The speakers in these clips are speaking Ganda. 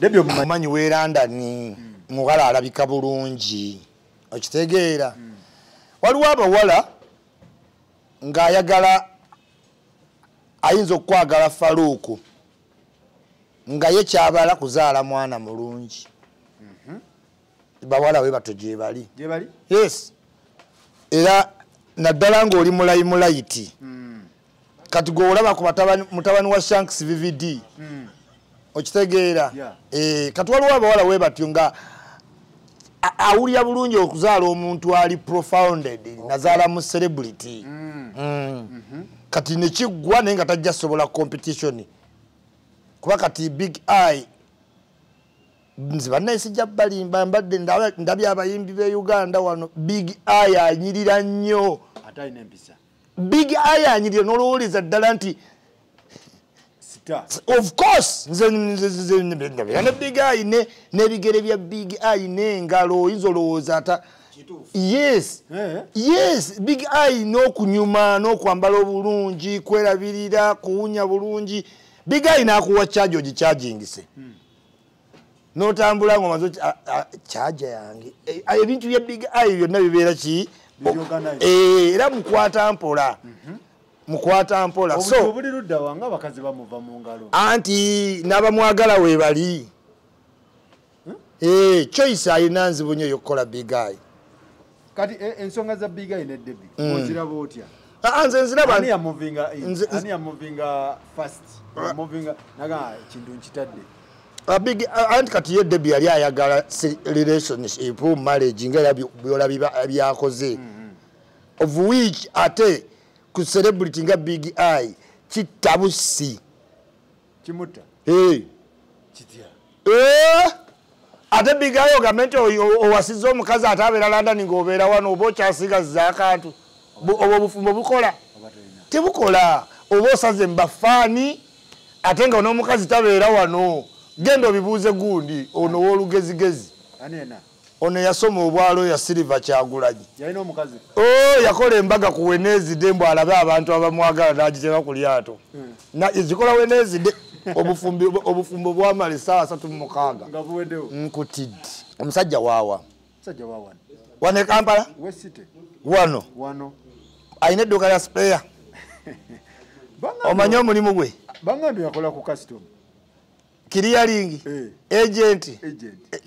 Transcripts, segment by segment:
Debi omumanyi weranda ni muwala alabika bulungi okitegeera waliwo abawala ng'ayagala ayinza okwagala Faruku nga ye kyabala kuzaala mwana mulungi bawala we bato gye bali yes era naddala ng'oli mulayiti kati gwe olaba ku mutabani wa Shanks VVD okitegeera kati waliwo abawala we batyo nga awulira bulungi okuzaala omuntu ali profounded nazaala mu celebrity kati nekiggwa naye nga tajja sobola competition kuba kati Big Eye nze bannaye sijja balimba mbadde ndabye abayimbi be Uganda wano Big Eye anyirira nnyo Big Eye anyirira n'olowoleza ddala nti of course nze Big Eye n'ebigere bya Big Eye n'engalo oyinza olowooza ata yes Big Eye n'okunyuma n'okwambala obulungi kwerabirira kuwunya bulungi Big Eye n'akuwa charge ogikyagingise n'otambula ng'omaze charge yange ebintu bya Big Eye byonna bibeera ki era mukwata mpola so obuli ludda wanga bakazi bamuva mu ngalo anti n'abamwagala we bali choice ayina nzibu nnyo y'okukola Big Eye kati ensonga za Big Eye ne Debbie oziraba otya nze nziraba ani ya moving fast moving naga kintu nkitadde big anti kati ye Debbie yali ayagala relationship marriage nga byola byakoze of which ate ku celebrity nga Big Eye kitabusi kimuta kitya ate Big Eye ogamete owasiza omukazi atabera London ng'obeera wano oba okyasigaza akantu obwo bufumbo bukola tebukola oba osaze mbafaani ate nga n'omukazi tabeera wano genda obibuuze gundi ono w'olugezigezi ono yasoma obwalo ya Silver Kyagulanyi yalina omukazi yakola embaga ku Wednesday mbu alabe abantu abamwagala n'agiteka ku lyato ezikola Wednesday obufumbo bwamala essaawa 36 nga buweddewo nkutidde omusajja waawa wano e Kampala wano ayina edduuka lya spare omanye omulimu gwe bangambye yakola ku custom clearing agent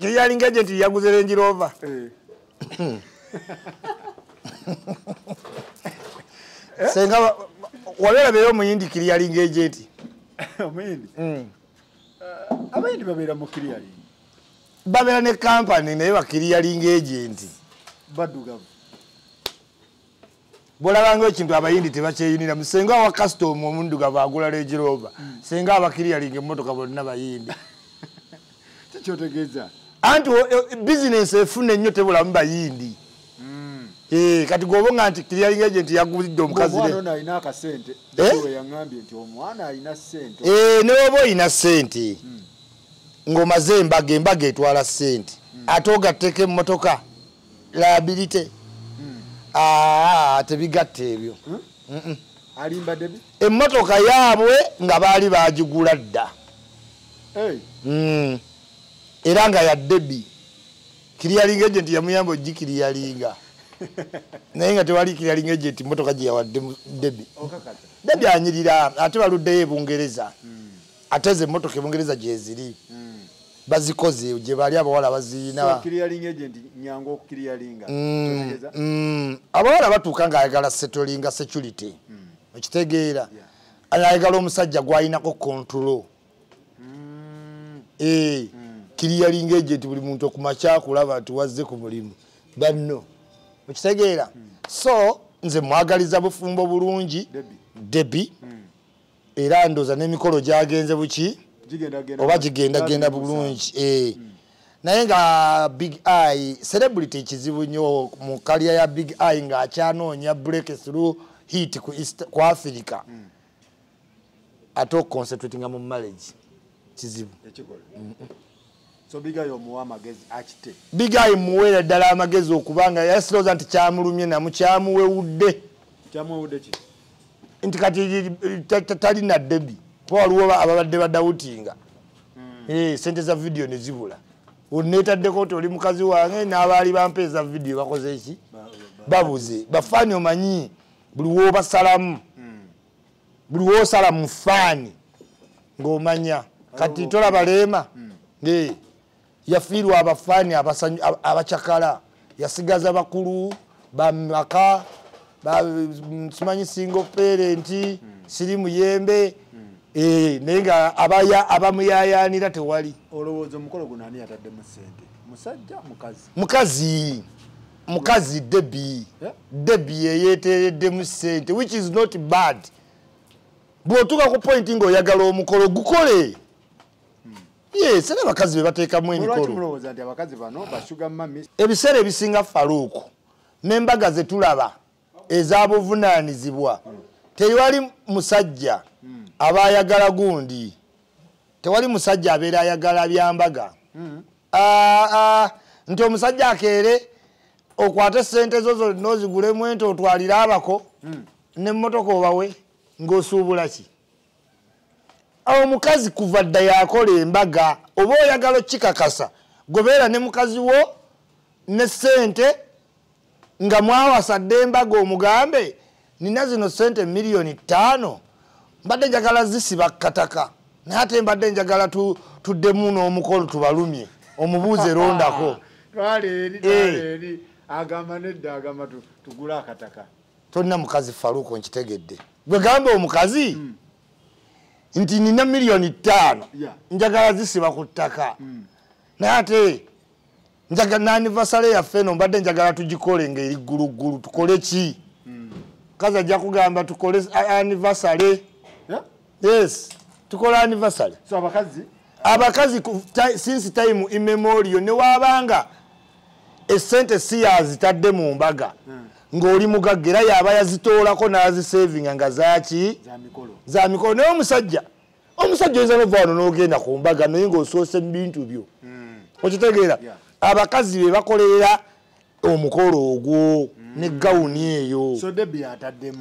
clearing agent yaguze Range Rover senga walera beyo muyindi clearing agent omuyindi abayindi babeera mu clearing babeera ne company naye ba clearing agent baddugavu bolabanga ekintu abayindi tebakyeyunira musenga wa custom omundugavu agula Range Rover senga aba clearing emmotoka bonna bayindi kyotegeeza anti business efune nnyo tebulamu bayindi kati gobonga nti clearing agent yagulidde omukazi omwana alina akasente we yangambye nti omwana alina sente ne woba olina sente ng'omaze embaga etwala sente ate ogatteko emmotoka liability tebigatta ebyo alimba Debbie emmotoka yaabwe nga baali bagigula dda era nga ya Debbie clearing agent yamuyamba ogikiriyalinga naye nga tewali clearing agent mmotoka gye yawadde Debbie anyirira ate baluddeyo Bungereza ate ze emmotoka e Bungereza gyeziri bazikoze gye bali abawala baziyina clearing agent nyango okukiriyalinga abawala batuuka ng'ayagala settlinga security okitegeera ayagala omusajja gw'alinako control clearing agent buli muntu okumakya kulaba nti wazze ku mulimu banno okitegeera so nze mwagaliza bufumbo bulungi Debbie era ndoza n'emikolo gyagenze buki oba gigenda bulungi naye nga Big Eye celebrity kizibu nnyo mu kalya ya Big Eye ng'akyanoonya breakthrough hit ku Africa ate oconcentratinga mu marriage kizibu so Big Eye omuwa amagezi akite Big Eye muweera ddala amagezi okubanga yasiroza nti kyamulumye namukyamuwewudde ki nti kati talina Debbie waliwo ababadde badawutinga sente za video ne zibula onetaddeko oti oli mukazi wange n'abaali bampeeza video bakoze eki babuze bafaani omanyi buli woobasalamu buli woosala mu faani ng'omanya kati tolaba Leema yafiirwa abafaani abacakala yasigaza bakulu bamaka simanyi single parent siri muyembe naye nga abamuyayaanira tewali. Olowooza omukolo guno ani yataddemu ssente? Musajja mukazi? Mukazi Debbie yeyeeteereddemu ssente, which is not bad. Bw'otuuka ku point ng'oyagala omukolo gukole. Yes, era abakazi be bateekamu emikolo. Lwaki mulowooza nti abakazi bano bashuga mami? Ebiseera ebisinga Faruuku n'embaga ze tulaba ez'abuvunaanyizibwa tewali musajja aba ayagala gundi, tewali musajja abeera ayagala byambaga. Nti omusajja akeere okwate ssente zo zonna ozigulemu ente otwalire abako n'emmotoka obawe ng'osuubula ki? Omukazi kuva dda yakola embaga oba oyagala okikakasa gobeera ne mukazi wo ne ssente nga mwawasadde embaga omugambe nina zino ssente $5,000,000 mbadde njagala zisiba kataka naye ate mbadde njagala tuddemu n'omukolo tubalumye omubuuze rondako. Twali agamba nedda agamba tugule akataka. Tolina mukazi Faruuko nkitegedde. Gwe gamba omukazi nti nina $5,000,000 njagala zisiba ku ttaka naye ate n'anniversary yaffe eno mbadde njagala tugikole ng'eri gguluggulu tukole ki? Mukazi ajja kugamba tukole anniversary. Yes, tukole anniversary. So abakazi since time immemorial ne waabanga essente si yazitadde mu mbaga ng'oli mugagga era yaba yazitoolako n'azisavinga nga zaaki za mikolo. Naye omusajja oyinza nova wano n'ogenda ku mbaga naye ng'osoose mu bintu byo okitegeera. Abakazi be bakolera omukolo ogwo ne gawuni eyo. So Debbie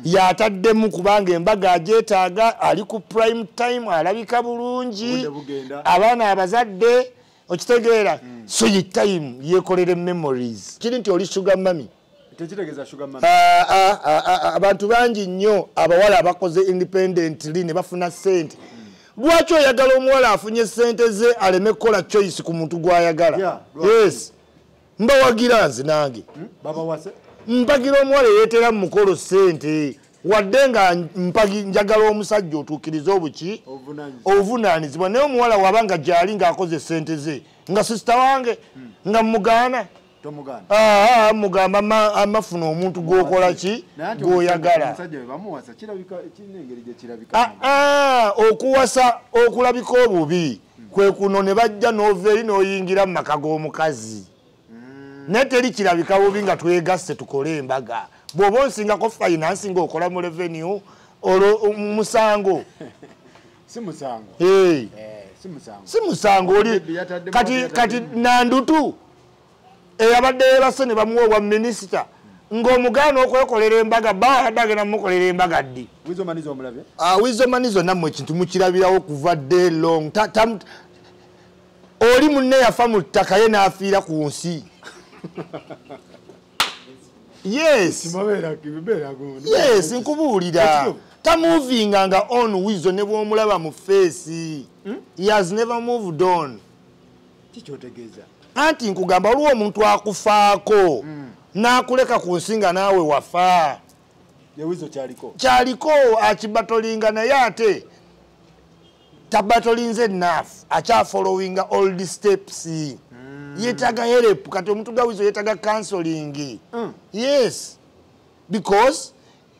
yataddemu kubanga embaga agyetaaga, ali ku prime time, alabika bulungi, abaana abazadde okitegeera. So ye time yekolere memories. Kiri nti oli sugar mami. Tekitegeeza sugar mami. Abantu bangi nnyo abawala abakoze independently ne bafuna ssente. Lwaki oyagala omuwala afunye ssente ze aleme kukola choice ku muntu gw'ayagala? Yes, mbawagira nze nange mpagira omuwala yeetera mu mukolo ssente wadde nga njagala omusajja otuukiriza obuki obuvunaanyizibwa. Naye omuwala waba nga gyali ng'akoze ssente ze nga sisita wange nga mugaana mugamba amafuna omuntu gw'okola ki gw'oyagala. Okuwasa okulabika obubi kwe kuno ne bajja n'ova eri n'oyingira mu maka g'omukazi naye teri kirabika bubi nga twegasse tukole embaga. Bw'oba onsingako finance ng'okola mu revenue olwo musango si musango oli kati nandutu eyabadde yeebase ne bamuwa obwa minisita ng'omugaana okwekolera embaga bawadde agenda mumukolera embaga ddi. Wizo manizo nammwe ekintu mukirabirawo kuva dde long. Oli munne yafa mu ttaka ye n'afiira ku nsi. Yes, nkubuulira tamuvinga nga on Wizo ne bw'omulaba mu face. He has never moved on. Anti nkugamba olwo omuntu akufaako n'akuleka ku nsinga naawe wafa. Kyaliko akibatolinga naye ate tabatolinze enough akyafollowinga all the steps. Yetaga help kati omuntu ga Wizo yetaga counseling. Yes, because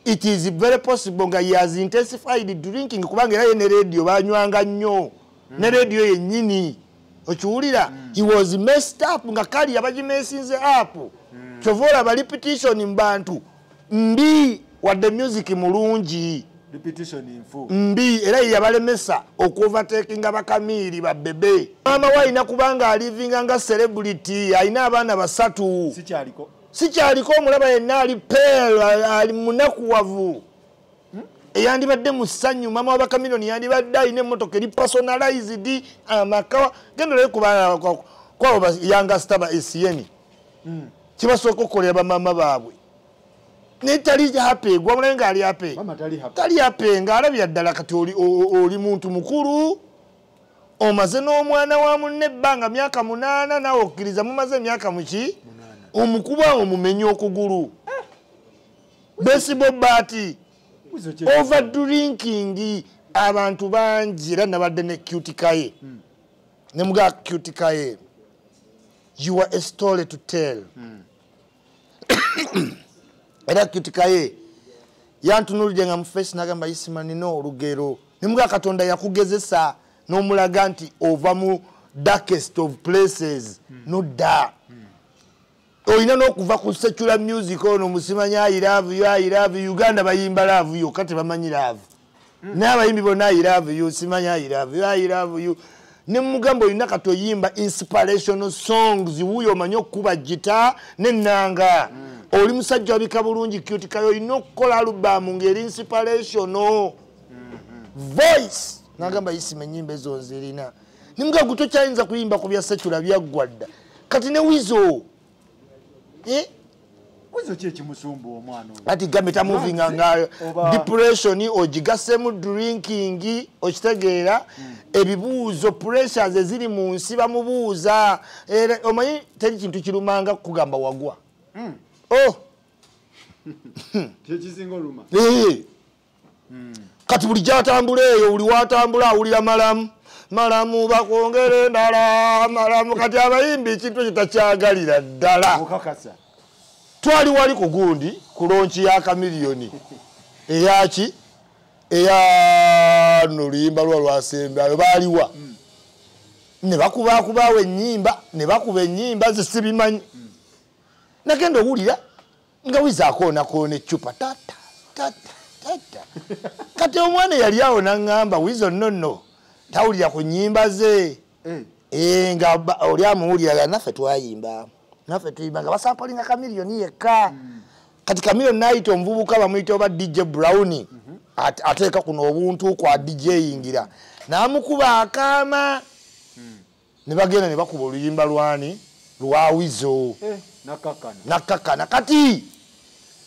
it is very possible nga he has intensified drinking kubanga era ye ne radio banywanga nnyo ne radio yennyini okiwulira. He was messed up nga kali abagimesinze up. Kyovola ba repetition mbantu mbi wadde music mulungi mbi era yabalemesa okuovertaking abakamiiri babebe. Mama waina kubanga alivinga nga celebrity alina abaana basatu si kyaliko omulaba yenna ali pale ali munakuwavu eyandibadde mu ssanyu mama wa Bakamiliyoni yandibadde alina emmotoka eri personalized amaka genda olabe kwabo bayangasita ba SN kibasooka okukolera bamama baabwe naye tali happy gwamulabe ng'ali happy tali happy ng'alabira ddala kati oli muntu mukulu omaze n'omwana wa munne ebbanga myaka 8 nawe okkiriza mumaze emyaka muki omukuba omumenye okugulu baseball bat over drinking abantu bangi era nabadde ne Cutikaye ne mga Cutikaye you are a story to tell era Cutikaye yantunulide nga mu face nagamba Isimani no olugero ne mga Katonda yakugezesa n'omulaga nti ova mu darkest of places no da oyina n'okuva ku secular music ono musimanya I love you Uganda bayimba love you kati bamanyi love n'abayimbi bonna I love you simanya I love you ne mugambo oyina kati oyimba inspirational songs wuyo omanyi okukuba gita n'ennanga oli musajja wabika bulungi Cutikaye oyina okukola alubamu ng'eri inspirational voice nagamba Isima ennyimba ezo nzirina nimuga guto kyayinza kuyimba ku bya secular byaggwadda kati ne wizo wizo kye kimusumbu omwana oyo ati gameta moving nga depression ogigasemu drinking okitegeera ebibuuzo pressures eziri mu nsi bamubuuza omanyi teri kintu kirumanga kugamba wagwa kyekisinga oluma kati buli gyatambula eyo buli watambula awulira malamu bakwongere endala malamu kati abayimbi ekintu ekyo takyagalira ddala twali wali ku gundi ku lonchi ya Kamiliyoni eyaki eya noluyimba lwasembayo baaliwa ne bakubaawo ennyimba ne bakuba ennyimba zisibimanyi nagenda owulira nga wizaakoonakona eccupa tata kati omwana yali awo naŋŋamba wizo nonno tawulira ku nnyimba ze nga oli amuwulira naffe tuyimba nga basampolinga Kamiliyoni yekka kati Kamiliyoni n'ayita omuvubuka bamuyita oba DJ Brown ateeka kuno obuntu kwa DJ yingira n'amukuba akaama ne bagenda ne bakuba oluyimba lwani lwa wizo nakakana kati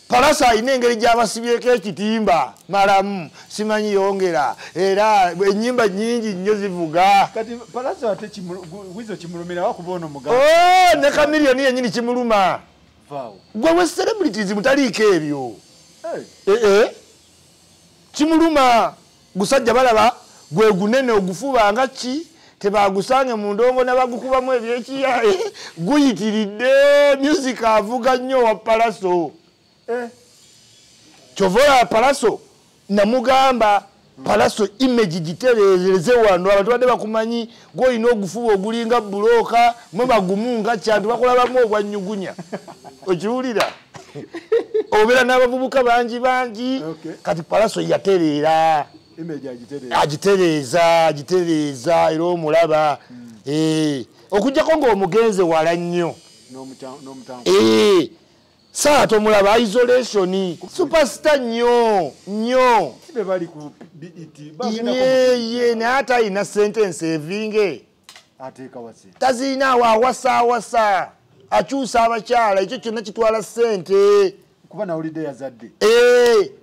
Palasa alina engeri gy'abasibyeko ekitimba malamu simanyi yongera era ennyimba nnyingi nnyo zivuga kati Palasa ate wizo kimulumira wakuba ono mugamba ne Kamiliyoni yennyini kimuluma gwe we celebrities mutaliiko ebyo kimuluma gusajja balaba gwe gunene ogufuba nga ki tebagusange mu ndongo nabagukubamu ebyekiyaye guyitiridde music avuga nnyo wa Palaso chovola Palaso namugamba Palaso image giterezeze wano abantu bade bakumanyi goyina ogufuba ogulinga buloka mwe bagumunga kyantu bakolabamu obwanyugunya okiwulira obera n'abavubuka bangi kati Palaso yaterera image agitereza era omulaba okujjako ng'omugenze wala nnyo saa tomulaba isolation superstar nnyo sibe bali ku BET ye ne ata ina sentence evinge ateeka wase tazina wasa akyusa abakyala ekyo kyonna kitwala ssente kuba na holiday yazadde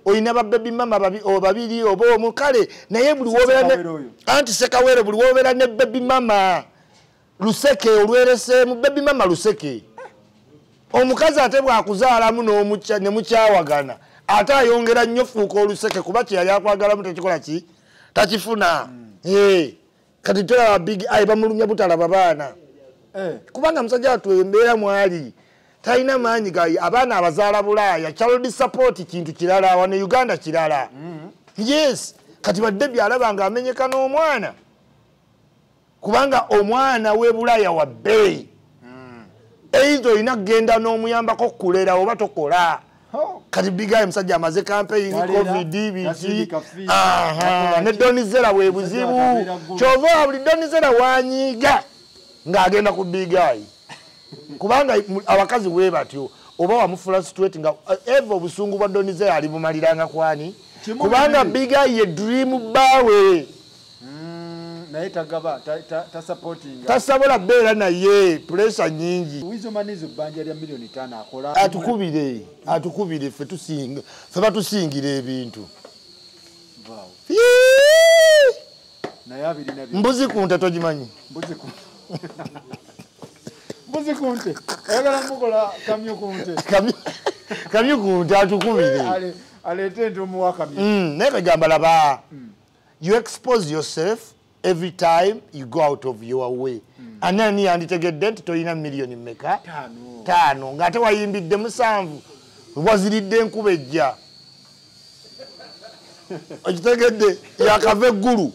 oyina babebi mama babiri oba omukale naye buli wobeera anti Sekawere buli wobeera ne baby mama Luseke olwereseemu baby mama Luseke omukazi ate bwakuzaalamu ne mukyawagana ate ayongera nnyo fuuka Oluseke kuba kyeyali akwagalamu tekikola ki takifuna kati tolaba big eye bamulumya butalaba baana kubanga musajja watu embeera mwali talina maanyi gayi abaana abazaala Bulaaya child support kintu kirala wane Uganda kirala yes kati badde byalaba nga amenyeka n'omwana kubanga omwana we Bulaaya wa bbeeyi eizo ina kugenda n'omuyambako kulera oba tokola kati bigaye musajja amaze campaign covid biki ne Donizera we buzibu kyova buli Donizera wanyiga ng'agenda ku bigaye kubanga abakazi we batyo oba wamufula straight nga evo obusungu bwa Donizera ali bumaliranga kwani kubanga biga ye dream bawe naye tagaba ta supporting tasabola beera naye pressure nyingi Wizo Manizo banja lya milioni 5 akola atukubire ffe tusinga ffe batusingira ebintu naye abiri na mbuzi kunte togimanyi mbuzi kunte ayagala mukola kamyu kunte atukubire alete ntomu wa kamyu naye kagamba laba you expose yourself every time you go out of your way anani yanditegedde nti toyina milioni mmeka 5 ng'ate wayimbidde 7 waziridde enkuba ejja okitegedde yakava eggulu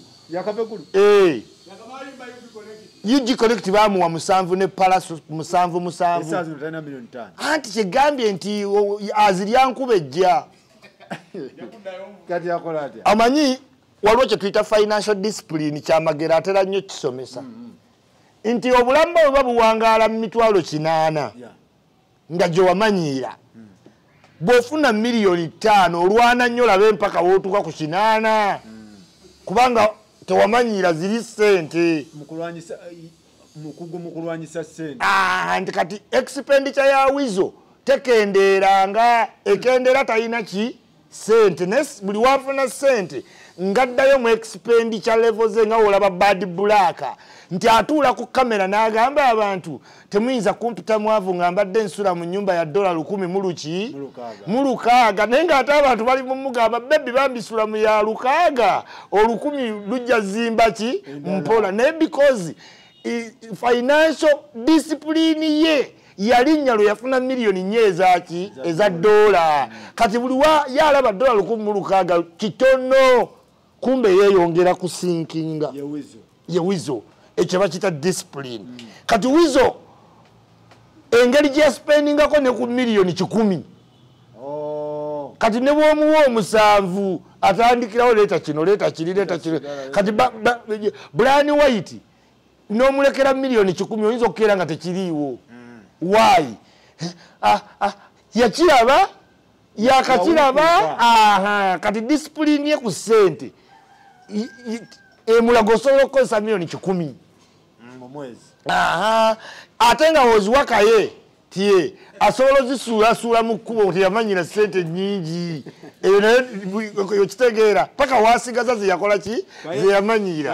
UG Connect bamuwa 7 ne palaso 7 anti kyegambye nti azirya nkuba ejja kati akola atya amanyi waliwo kye tuyita financial discipline kyamagera atera nnyo kisomesa nti obulamu bwe buba buwangaala mu mitwalo 8 nga gye wamanyiira bw'ofuna milioni 5 olwana nnyo olabe mpaka wootuka ku 8 kubanga tewamanyiira ziri ssente mukulwanyisa ssente nti kati expenditure ya Wizo tekendeeranga ekendera talina ki ssente buli wafuna ssente ngaddayo mu expenditure level ze nga olaba bad black nti atuula ku kamera n'agamba abantu temuyinza kumpita mwavu nga mbadde nsula mu nnyumba ya $10,000 mu 6 naye ng'ate abantu bali mumugamba bebi bambisula mu ya 6 10,000 lujja zimba ki mpola naye because financial discipline ye yalinnya lwe yafuna milioni 4 eza dola kati buli yalaba $10,000 kitono kumbe yeyongera kusinkinga ye Wizo ekyo bakita discipline kati Wizo engeri gye spendingako ne ku milioni 10 kati ne bw'omuwa 7 atandikirawo leeta kino kati Brian White n'omulekera milioni 10 oyinza okukeera nga tekiriiwo why yakiraba yakakiraba kati discipline ye ku ssente emulago osobola okukozesa milioni 10 mu mwezi ate nga woziwakaye tie asobola ozisuulasuula mu kkubo nti yamanyira ssente nnyingi eyo naye okitegeera paka wasigaza zeyakola ki zeyamanyira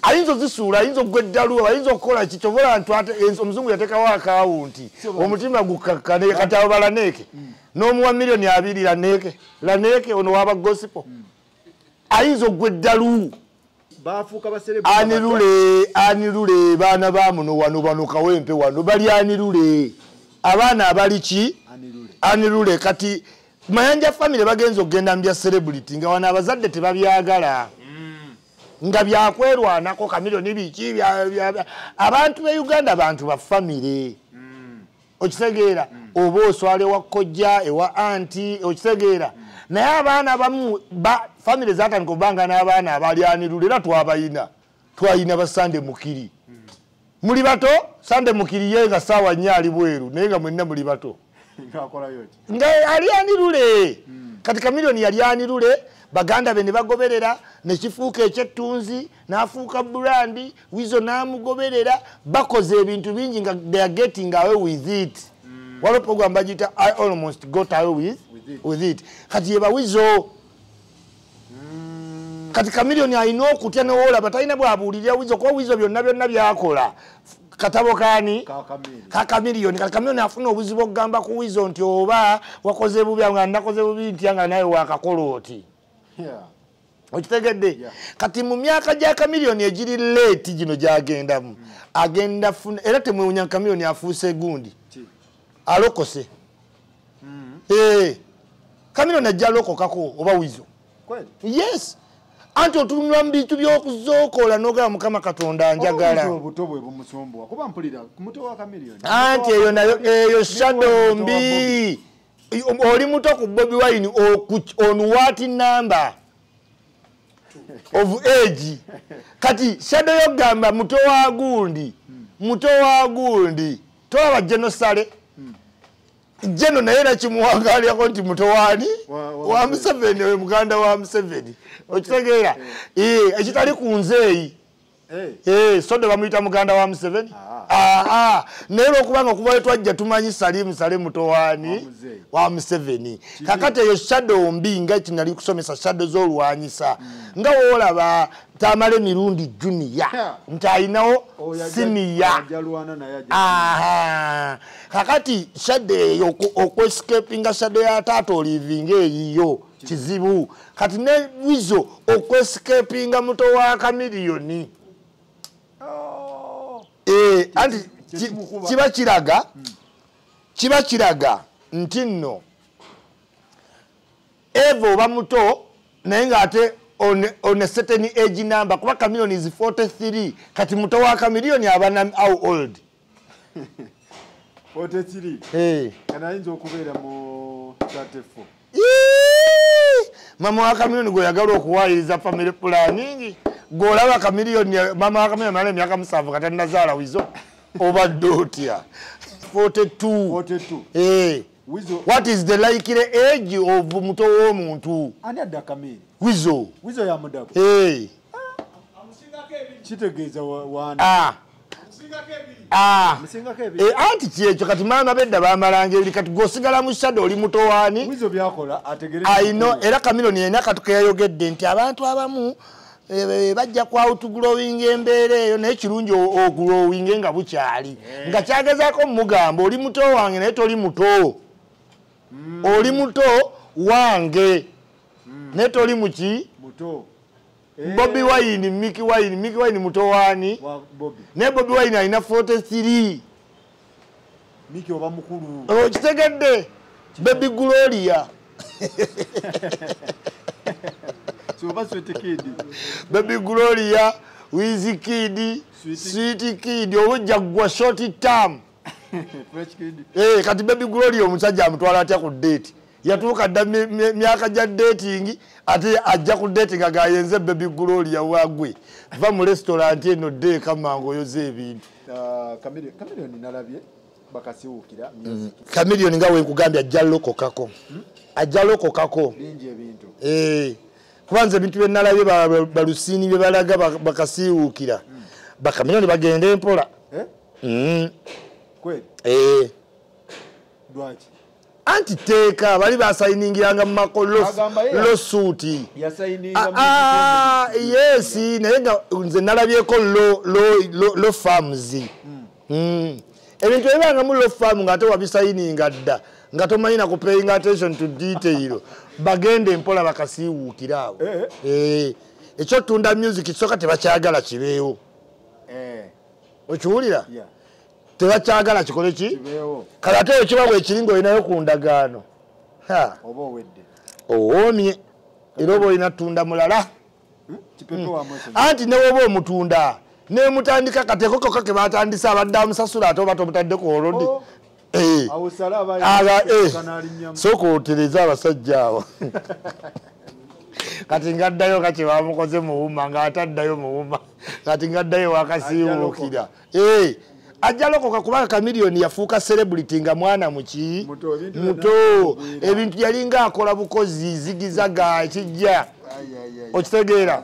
ayinza ozisuula ayinza okugwa eddalu ayinza okukola ki kyobola nti omuzungu yateekawo akawunti omutima gukakkane kati abo balaneeke n'omuwa milioni 2 laneeke ono waba gosipo ayinza okugwa eddalu anirule baana bamuno wano bano kawempe wano bali anirule abaana abali ki anirule kati Mayanja family bagenza okugenda mu bya celebrity nga wana abazadde tebabyagala nga byakwerwanako kamilioni biki abantu be Uganda abantu ba family okitegeera oba oswale wa kojja ewa anti okitegeera naye abaana abamu family zatandika okubanga n'abaana abalyanirula era twayina ba Sande Mukiri muli bato Sande Mukiri ye nga saawa 4 ali bweru naye nga mwenna muli bato nga alyanirule kati kamilioni yalyanirule baganda be ne bagoberera ne kifuuka ekyettunzi n'afuuka brandi Wizo n'amugoberera bakoze ebintu bingi nga they are getting away with it waliwo program bagita I almost got away with it kati yeba Wizo kati kamilioni alina okutya newoolaba talina bwabuulirira Wizo kuba Wizo byonna byakola katabo kani kakamilioni kati kamilioni afuna obuzibu okugamba ku Wizo nti oba wakoze bubi nga nakoze bubi ntya nga nawe wakakola oti okitegedde kati mu myaka gya kamilioni egiri late gino gyagendamu agenda funa era temwewunya kamilioni afuuse gundi alokose kamilioni ajja alokokako oba Wizo yes anti otunula mu bintu by'okuzookola n'ogala Mukama Katonda anjagala anti eyo nayo eyo shadow mbi oli muto ku Bobi Wine on what number of age kati shadow yogamba muto wa gundi tolaba genosale Jeno naye nakimuwangalirako nti mutowaani wa Museveni we muganda wa Museveni okitegeera ekitali ku nzeeyi Sodo bamuyita muganda wa Museveni naye olwokubanga okuva twajja tumanyi Salim mutowaani wa Museveni kakati eyo shadow mbi nga kinali kusomesa shadow z'olwanyisa nga woolaba tamale mirundi junior nti ayinawo senior kakati shadow eyo okwescapinga shadow ya taata olivinga eyiyo kizibu kati ne wizo okwescapinga muto wa Chameleone anti kiba kiraga nti nno Evo oba muto naye ng'ate on a certain age number kuba Chameleone is 43 kati muto wa Chameleone aba how old 43 kana inzo okubeera mu 34 mama wa Chameleone gwe yagala okuwayiriza family planning golaba Chameleone mama wa Chameleone mala emyaka 7 kati nazaala wizo obadde otya 42 what is the likely age of muto w'omuntu ani adda Chameleone wizo ya mudago kitegeeza wani anti kyekyo kati maama bedda bamalanga eri kati gosigala mu shadow oli muto waani wizo byakola ategere ayino era Chameleone yena katuke yayogedde nti abantu abamu bajja kwa outgrowing embeera eyo naye kirungiogrowing nga bukyali nga kyagezaako mugamba oli muto wange naye toli muto oli muto wange naye toli muki muto Bobby Wine Mickey Wine muto waani naye Bobby Wine alina 43 Mickey oba mukulu kitegedde Baby Gloria Baby Gloria Wizkid Sweet Kid ojja gwa short term kati Baby Gloria omusajja amutwala atya ku date yatuuka dda myaka gya dating ate ajja ku dating agayenze Baby Gloria wagwe va mu restaurant eno de kamango yoze ebintu Chameleone nalabye bakasiwukira music Chameleone nga wenkugambye ajja lokokako ajja lokokako bingi ebintu kubanza ebintu bye nalabye balusini bye balaga bakasiwukira ba Chameleone bagenda empola kweli lwaki anti teeka bali basayiningiranga mu makolo suuti yes naye nga nze nalabyeko lo farms ebintu ebibanga mu lo farm ng'ate wabisayininga dda nga tomanyi na kupaying attention to detail bagende empola bakasiiwuukira awo ekyotunda music kisooka tebakyagala kibeewo okiwulira tebakyagala kikole ki kale ate ekiba bwe ekiringa olinayo ku ndagaano oba owedde owoomye era oba olina tunda mulala anti ne woba omutunda nemutandika katekokoko ke batandise abadde amusasula ate oba tomutaddeko olodi sooka otereza abasajja abo kati ngaddayo kaki bamukoze muwuma ng'ataddayo muwuma kati ngaddayo wakasiiwuukira ajja lokoka kubanga Chameleone yafuuka celebrity nga mwana muki muto ebintu yalinga akola bukozi zigizaga ekijja okitegeera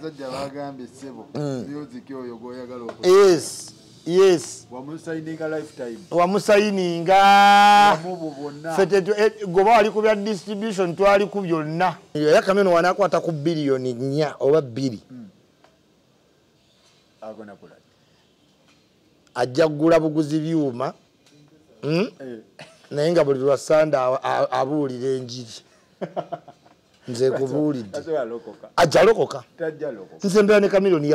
yes wamusayininga goba wali ku bya distribution twali ku byonna era Chameleone wanakwata ku biliyoni 4 oba 2 ajja kugula buguzi byuma naye nga buli lwasanda abuulira enjiri nze kubuulidde ajja lokoka nze mbeera ne Chameleone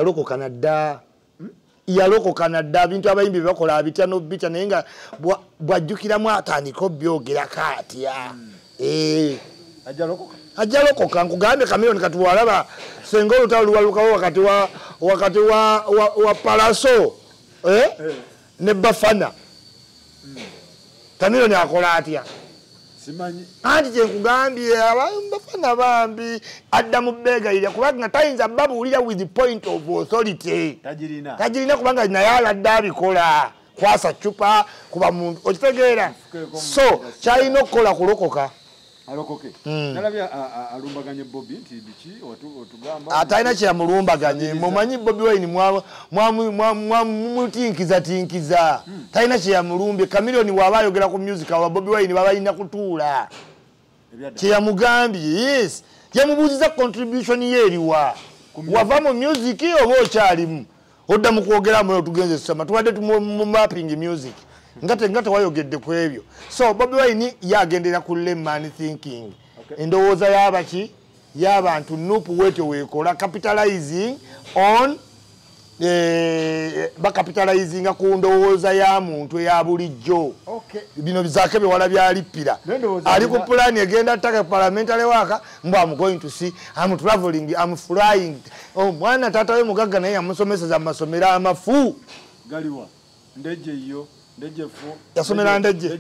yalokoka nadda bintu abayimbi bakola abitya n'obitya naye nga bwajjukiramu atandika obyogerako atya ajja lokoka nkugambye Chameleone kati walaba senga olutalo luwalukawo wakati wa Palaso ne Bafana Chameleone akola atya simanyi anti kyenkugambye Bafana bambi adda mu bbeegayirya kubanga tayinza babuulira with the point of authority tajirina kubanga naye aladde abikola kwasa chupa kuba muntu okitegeera so kyalina okukola kulokoka alokoke nalabya alumbaganye Bobby nti biki otugamba atalina kyeyamulumbaganye mumanyi Bobby Wine mwamutinkiza talina kyeyamulumbye Chameleone waba ayogera ku music wa Bobby Wine babalina kutuula kyeyamugambye yes yamubuuziza contribution ye eriwa wava mu music oba okyalimu odda mu kwogeramu otugenze tusama tubadde mu mapping music ngate wayogedde ku ebyo so Bobby Wine yagendera ku layman thinking endowooza y'abaki y'abantu nupu wetyo weekola capitalizing on bakapitalizinga ku ndowooza ya muntu eya bulijjo bino bizaake bewala byalippira ali ku pulani egenda ttaka parliamentary waka mbu am going to see am traveling am flying mwana taata we mugagga naye yamusomeseza amasomero amafu galiwa ndeje iyo ndejefu yasomera ndeje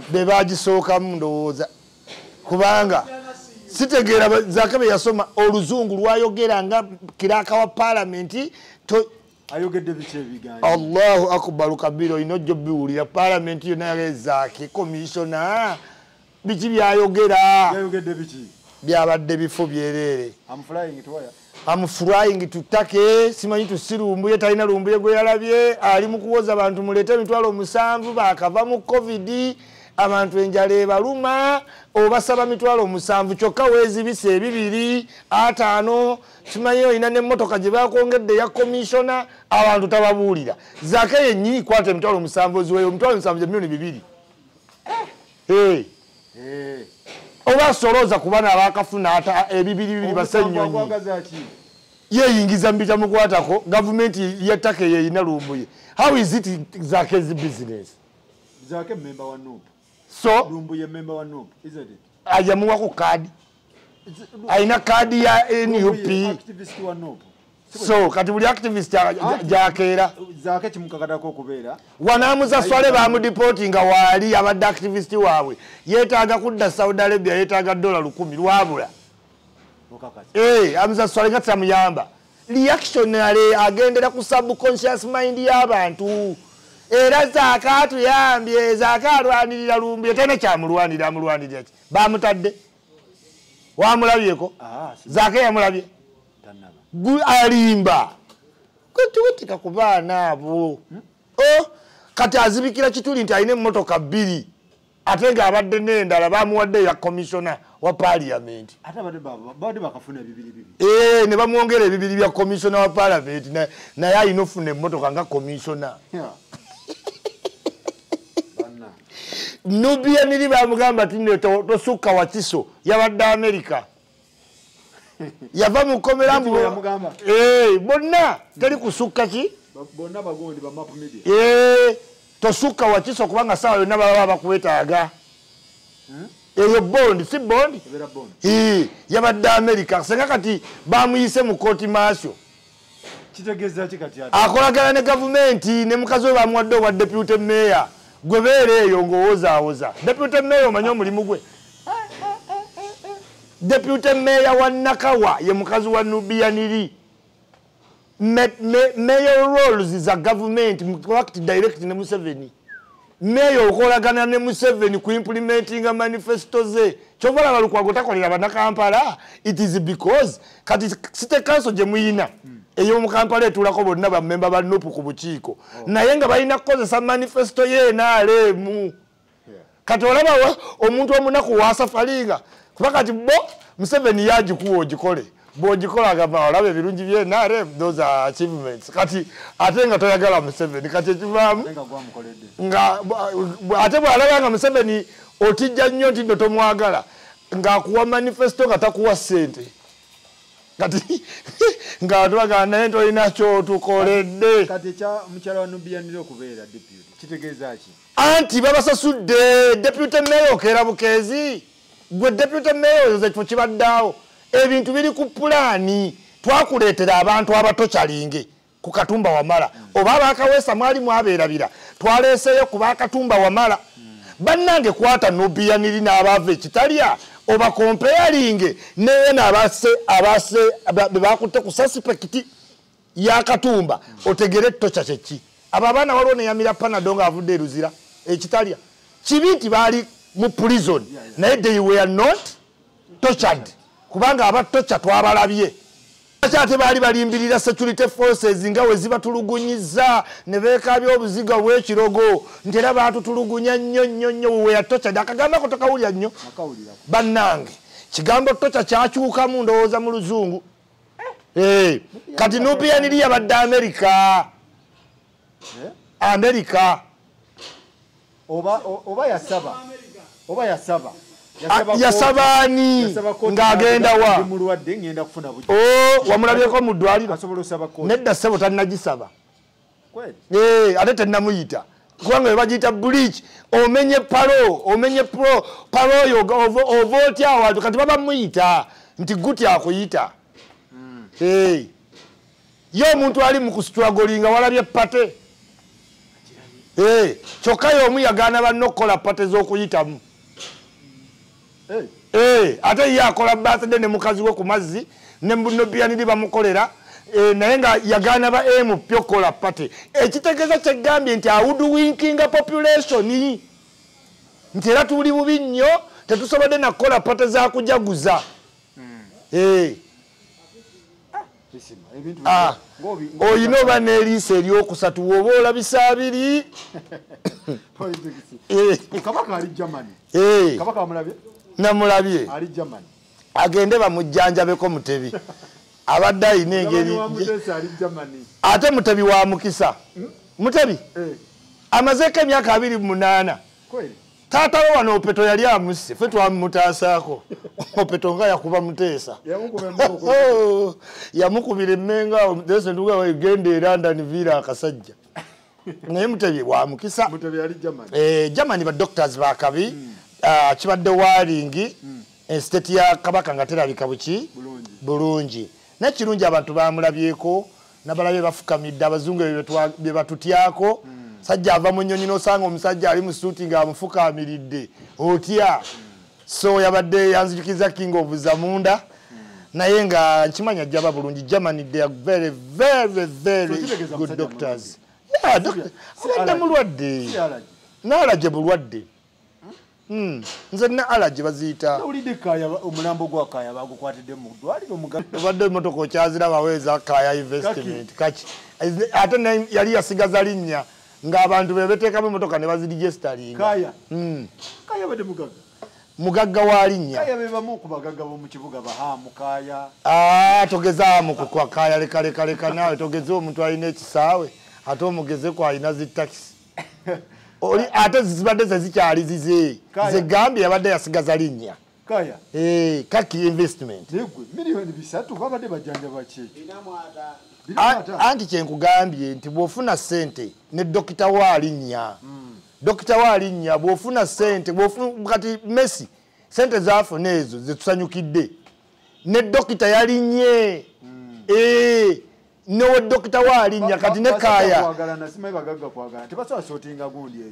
be bagisookamu ndowooza kubanga sitegeera zaakabe yasoma oluzungu lwayogera nga kiraka wa parliament ayogedde biche biganja Allahu akbar kabiro inojjo biwulira parliament yona yagezaake commissioner biki byayogera yayogedde biki byabadde bifo byerere am flying tutake simanyi tusirumbuye talina lumbuye gwe yalabye ali mu kuwoza abantu mulete emitwalo 7 bakava mu covid abantu enjala ebaluma obasaba mitwalo 7 kyokka weezibise 2 5 simanyi olina n'emmotoka gye bakongedde ya commissioner abantu tababuulira zaake yennyini kwata emitwalo 7 oziweyo emitwalo 7 gye milioni 2 oba solooza kubana abakafuna ata ebibiri basennyonyi yeyingiza mbita mukwatako gavumenti yettaka yeyina lumbuye how is it Zake's business Zake member wa NUP so lumbuye member wa NUP isn't it ajamuwako kadi aina kadi ya NUP activist wa NUP so kati buli activist jakeera Zake kimukakatako okubeera wanamuza swale bamudiportinga waali abadde activist waabwe yeetaaga kudda Saudi Arabia yeetaaga $100 lwabula amuza swale nga tamuyamba reactionary agendera ku subconscious mind y'abantu era Zaake atuyambye Zaake alwanirira lumbuye tena kyamulwanira amulwanirira ki bamutadde wamulabyeko Zaake yamulabye alimba kwetuwetika ku baana abo kati azibikira kituli nti alina emmotoka 2 ate nga abadde n'endala bamuwadde ya commissioner wa parliament ne bamwongera 2 bya commissioner wa parliament naye alina ofuna emmotoka nga commissioner Nubia nili bamugamba tine tosukka Wakiso yabadde America yava mukomera mbu bonna teri kusukka ki bonna bagondi ba map media tosukka Wakiso kubanga sawa yonna baba bakuwetaaga eyo bond si bond yabadde America senga kati bamuyise mu court martial kitegeza kikati akolagana ne government ne mukazi we bamuwadde wa deputy mayor gwe beere eyo ng'owozaawoza deputy mayor omanyi omulimu gwe deputy mayor wa Nakawa ye mukazi wa Nubia Nili mayor roles za government act direct ne Museveni mayor okolagana ne Museveni ku implementing manifesto ze chovala balukwago takolera bannakampala it is because kati city council gye muyina eyo mu Kampala etulako bonna ba member ba NUP ku bukiiko naye nga balina kukozesa manifesto ye naalemu kati olaba omuntu omunaku wasafalinga kuba kati bo Museveni yagikuwa ogikole bw'ogikola agamba olaba ebirungi bye naalemu those are achievements kati ate nga toyagala Museveni kati ekivaamu nga ate bw'alaba nga Museveni otijja nnyo nti no tomwagala ng'akuwa manifesto nga takuwa ssente kati nga twaga naye tolina kyotukoledde kati kya mukyala wa Nubia Nili okubeera deputy kitegeeza ki anti babasasudde deputy mayor okeera bukeezi gwe deputy mayor ze kifo kibaddaawo ebintu biri ku pulaani twakuleetera abantu abatocalinge ku Katumba Wamala oba abakaweesa mwalimu abeerabira twaleeseyo ku bakatumba Wamala bannange kwata Nubia Nili n'abaava ekitalya oba comparing naye abase bakutte ku suspect ya Katumba otegere tocha kyeki abo abaana waliwo neyamira panado nga avudde eruzira ekitalya kibi nti baali mu prison naye they were not tortured kubanga abatocha twabalabye ate baali balimbirira security forces nga we zibatulugunyiza ne beekabya obuziga bw'ekirogo nti era baatutulugunya nnyo we yatocha akagamba ko tokawulya nnyo bannange kigambo tocha kyakyukamu ndowooza mu luzungu kati nubian eri yabadde amerika yasabaani ng'agenda wa wamulabyeko mu ddwaliro nedda ssebo tannagisaba ate tennamuyita kubanga we bagiyita bleach omenye palo oyo ova otya awantu kati babamuyita nti guti akuyita ye omuntu ali mu kustragolinga walabye pate kyokka y'omu yagaana banno okukola pate z'okuyitamu ate ye akola birthday ne mukazi we ku mazzi ne nobianiri bamukolera naye nga yagaana ba MP okukola pate ekitegeeza kyegambye nti awudwinkinga population nti era tuli bubi nnyo tetusobodde nakukola pate za kujaguza oyina oba n'eriisa eryokusatu woba olabisa abiri namulabye agende bamujjanjabeko Mutebi abadde ayina engeri ate Mutebi wa mukisa Mutebi amazeeko emyaka 28 taata we wano Opeto yali amusse ffe twamutasaako Opeto nga yakuba Muteesa yamukubira emmenga Muteesa nduga wegenda e London villa akasajja naye Mutebi wa mukisa Germany ba doctors bakabi kibadde walingi state ya Kabaka nga terabika buki bulungi nekirungi abantu bamulabyeko nabalabye bafukamidde abazungu bye batutyako sajja ava mu nnyonyi n'osanga omusajja ali mu suuti ng'amufukaamiridde otya so yabadde yanzijukiza King of Zamunda naye nga nkimanya ajjaba bulungi Germany they are very very very good doctors abadde mulwadde n'alaje bulwadde nze na alaje baziyita ulide kaya omulambo gwa kaya bagukwatidde mu ddwaliro obadde emmotoka okyazira baweza kaya investment kaki ate yali yasigaza linnya ng'abantu bebeteekamu emmotoka ne bazidigestalinga kaya bade mugagga wa linnya kaya bebamu ku bagagga b'omu kibuga bahamu kaya togezaamu kukwa kaya lekaleka naawe togeze omuntu alina ekisaawe ate omugezeko alina zitakisi oli ate zibadde zezikyali zize zegambye yabadde yasigaza linnya kaya kaki investment negwe miliyoni 3 babadde bajjanja baki anti kyenkugambye nti bw'ofuna ssente ne dokita wa linnya bw'ofuna ssente kati Messi ssente zaafuna ezo zetusanyukidde ne dokita yalinnye nowe dokita walinnya kati ne kaya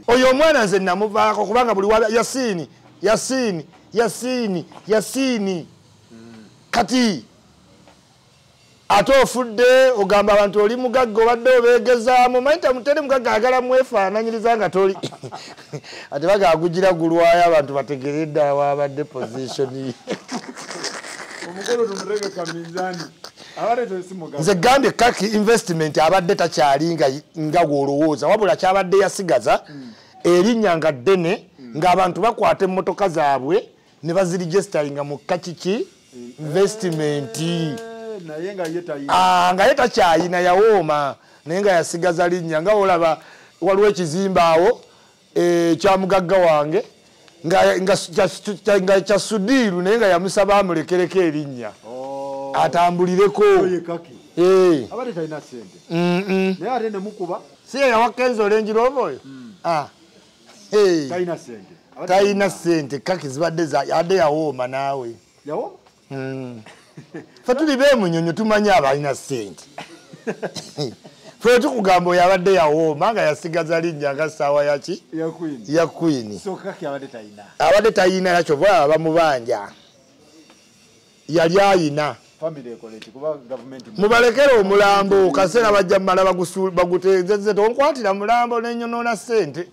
oyo omwana nze namuvaako kubanga buli Yasini kati ate ofudde ogamba abantu oli mugagga obadde obeegezaamu manyi tamuteri mugagga agala mwefaananyiriza nga toli ate bagagugira gulwayo abantu bategeredde awabadde position nze gambye kaki investment abadde takyali nga gwolowooza wabula kyabadde yasigaza erinnya nga ddene ng'abantu bakwata emmotoka zaabwe ne bazirigestaringa mu kakiki investment nga ye takyayina yawooma naye nga yasigaza linnya nga olaba waliwo ekizimba awo kya mugagga wange nga kya Sudiiru naye nga yamusaba amulekereko erinnya atambulireko si yawa Kenzo Range Rover oyo talina ssente kaki zibadde adde yawooma naawe fe tuli beemunyonyo tumanyi abalina ssente fe tukugamba oyo abadde yawooma nga yasigaza linnya nga ssaawa yaki ya Queen abadde talina yakyova bamubanja yali ayina family ekoleti kuba government mubalekere omulambo kaseera bajja mmala bagutezeze tonkwatira mulambo n'enyonoona ssente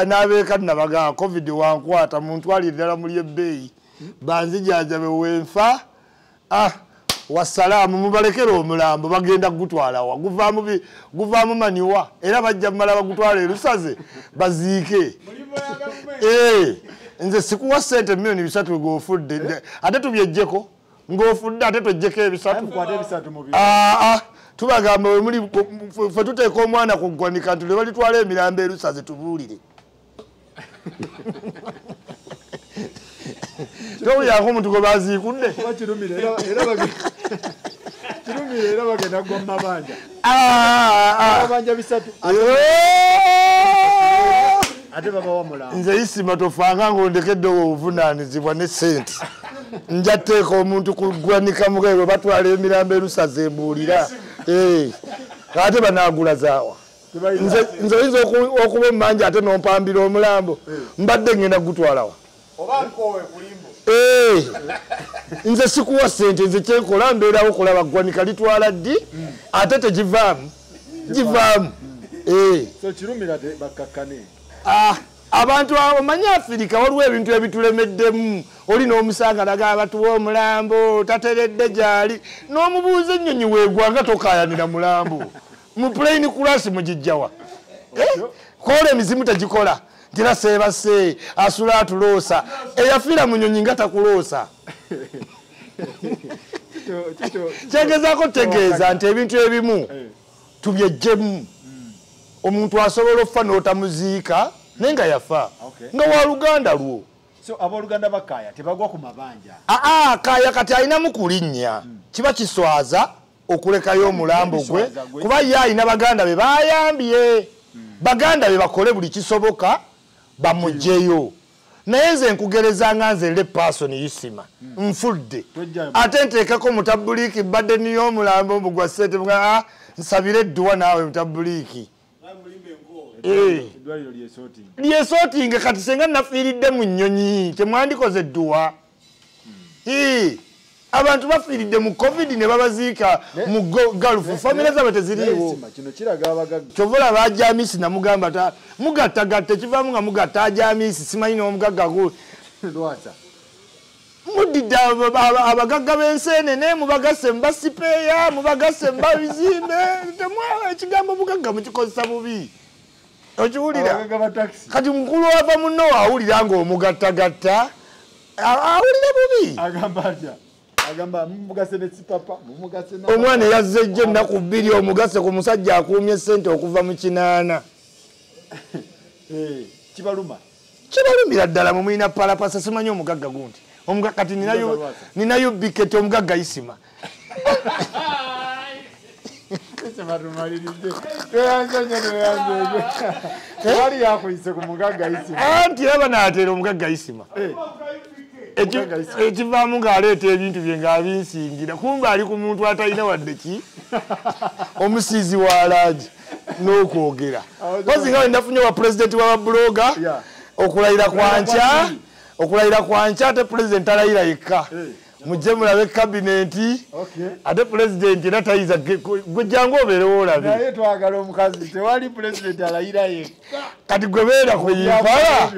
n'abeeka nabagaa covid wankwata muntwalire ddala muli ebbeeyi banzijanjabe wenfa wasalaamu mubalekere omulambo bagenda gutwalawa guvaamu maniwa era bajja mmala bagutwala erusaze baziike nze sikuwa ssente milioni 3 ng'ofudde ate tubyejjeko ng'ofudde ate tojjeko ebisatu tubagamba wemuli fe tuteeka omwana ku ggwanika nti lwe balitwala emirambo erusaze tubuulire towulirako omuntu gwe baziikudde kirumire era bagenda gwa mu mabanja amabanja 3 ate babawa mulambo nze isima tofanga ng'ondekedde obuvunaanyizibwa ne ssente nja tteeka omuntu ku ggwanika mugaye bwe batwala emirambo erusaze ebuulira ate banaagula zaawa nze oyinza okuba emmanja ate n'ompambira omulambo mbadde ngenda gutwalawa nze sikuwa ssente nze kyenkola mbeerawo kulaba ggwanika litwala ddi ate tegivaamu givaamu kirumira bakkakkane abantu omanyi Afirika waliwo ebintu ebitulemeddemu oli n'omusanga laga batuwa omulambo tateredde gyali n'omubuuza ennyonyi weegwanga tokaayanira mulambo mu plane class mugijjawa kola emizimu tegikola ntira seebase asula atuloosa eyafiira mu nyonyi nga takuloosa kyegezaako tegeeza nti ebintu ebimu tubyejjemu omuntu asobola okufa n'otamuziika naye nga yafa nga wa luganda lwo abooluganda bakaaya tebagwa ku mabanja kaaya kati alinamu kulinnya kiba kiswaza okulekayo omulambo gwe kuba ye alina baganda be bayambye baganda be bakole buli kisoboka bamugjeyo naye nze nkugereza nga nze le pasoni isima nfudde ate nteekako mutabuliiki badde niyo omulambo mugwa ssente nsabire edduwa naawe mutabuliiki lyesootinge kati senga nafiiridde mu nnyonyi temwandikoze edduwa abantu bafiiridde mu covid ne babaziika mu galufu famire zaabwe teziriiwo kyova olaba ajamisi namugamba mugattagatta ekivaamu nga mugatta ajamisi simanyi n'omugagga mudidde abagagga b'enseenene mubagasse mubasipeeya mubagasse mubabizimbe ekigambo mugagga mukikozesa bubi okiwulira kati mukulu wava munno waawulira ng'omugattagatta awulire bubi omwana yazze ejjo ennaku 2 omugase ku musajja akuumye ssente okuva mu 8 kibalumira ddala mumulina palapasa simanyi omugagga gundi kati ninayo biketi omugagga isima anti aba nateera omugagga isima ekivaamu ng'aleeta ebintu bye ng'abinsingira kumbe ali ku muntu atalina wadde ki omusiizi wa laagi n'okwogera kozi nga wendafunye wa pulezidenti w'ababuloga okulayira kwankya ate pulezidenti alayira yekka mujje mulabe kabineti ate pulezidenti era tayiza gwe jangu obeerewo olabe naye twagala omukazi tewali pulezidenti alayira yekka kati gwe beera kuyimpala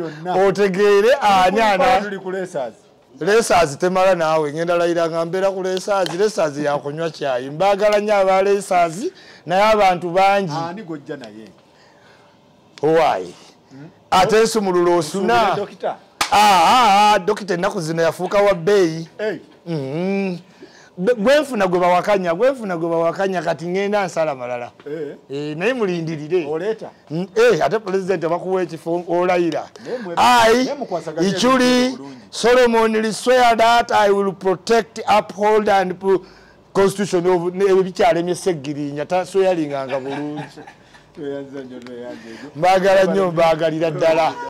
otegeere anyana lesaazi temala naawe ngenda layira nga mbeera ku lesaazi yakunywa kyayi mbaagala nnyo aba lesaazi naye abantu bangi ani gojja naye owaayi ate nsumulula osuna dokita ennaku zino yafuuka wa bbeeyi gwenfuna gwe bawakanya kati ngenda nsala malala naye mulindirire ate pulezidenti abakuwa ekifo olayira ikyuli Solomon swear that I will protect, uphold and constitution of ebikyalemye seggirinya tasweyalinganga bulungi mbaagala nnyo mbaagalira ddala